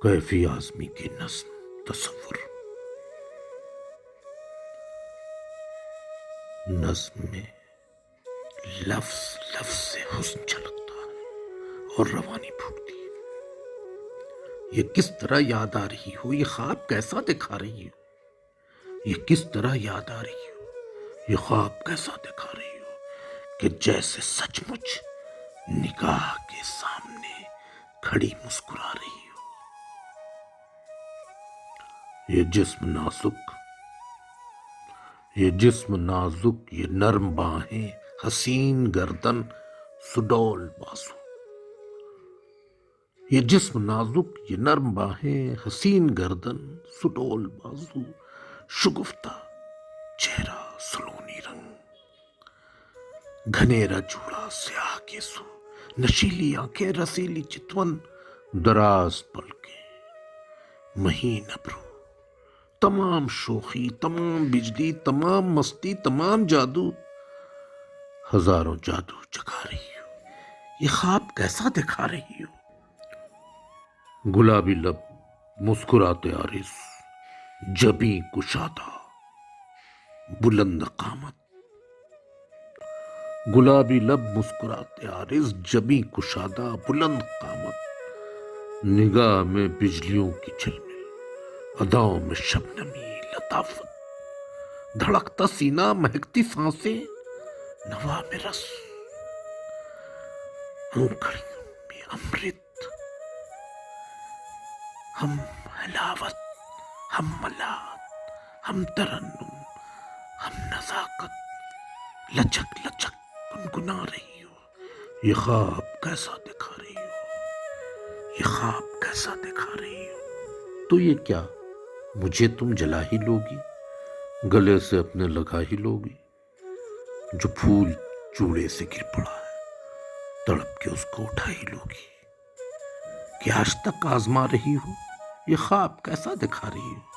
کیفی اعظمی کی نظم تصور۔ نظم میں لفظ لفظ سے حسن چھلکتا ہے اور روانی پھوٹتی ہے۔ یہ کس طرح یاد آ رہی ہو، یہ خواب کیسا دکھا رہی ہو، یہ کس طرح یاد آ رہی ہو، یہ خواب کیسا دکھا رہی ہو کہ جیسے سچ مچ نگاہ کے سامنے کھڑی مسکرا رہی ہو۔ یہ جسم نازک، یہ نرم باہیں، حسین گردن، سڈول بازو۔ یہ جسم نازک، یہ نرم باہیں، حسین گردن، سڈول بازو، شگفتہ چہرہ، سلونی رنگ، گھنیرا جوڑا سیاہ کے سو، نشیلی آنکھیں، رسیلی چتون، دراز پلکیں، مہین ابرو، تمام شوخی، تمام بجلی، تمام مستی، تمام جادو، ہزاروں جادو جگا رہی ہو۔ یہ خواب کیسا دکھا رہی ہو۔ گلابی لب مسکراتے عارض، جبیں کشادہ، بلند قامت۔ گلابی لب مسکراتے عارض، جبیں کشادہ، بلند قامت۔ نگاہ میں بجلیوں کی جھلمل، اداؤں میں شبنمی لطافت، دھڑکتا سینہ، مہکتی سانسیں، نوا میں رس، انگلیوں میں امرت، ہم حلاوت، ہم ملات، ہم ترنم، ہم نزاکت، لچک لچک گنگنا رہی ہو۔ یہ خواب کیسا دکھا رہی ہو، یہ خواب کیسا دکھا رہی ہو۔ تو یہ کیا مجھے تم جلا ہی لوگی، گلے سے اپنے لگا ہی لوگی؟ جو پھول چوڑے سے گر پڑا ہے، تڑپ کے اس کو اٹھا ہی لوگی؟ کہ آج تک آزما رہی ہو، یہ خواب کیسا دکھا رہی ہو۔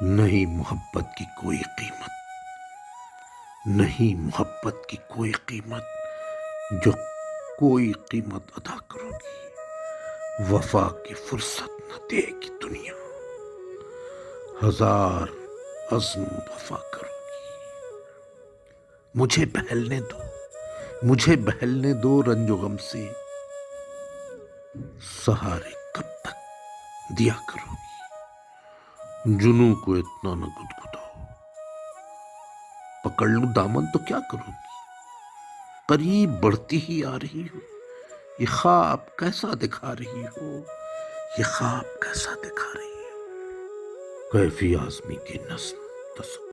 نہیں محبت کی کوئی قیمت، نہیں محبت کی کوئی قیمت، جو کوئی قیمت ادا کرو گی، وفا کی فرصت نہ دے گی دنیا، ہزار عزم وفا کرو گی۔ مجھے بہلنے دو، مجھے بہلنے دو رنج و غم سے، سہارے کب تک دیا کرو گی۔ جنوں کو اتنا نہ گدگداؤ، پکڑ لوں دامن تو کیا کرو گی؟ قریب بڑھتی ہی آ رہی ہو، یہ خواب کیسا دکھا رہی ہو، یہ خواب کیسا دکھا رہی ہو۔ کیفی اعظمی کی نظم تصور۔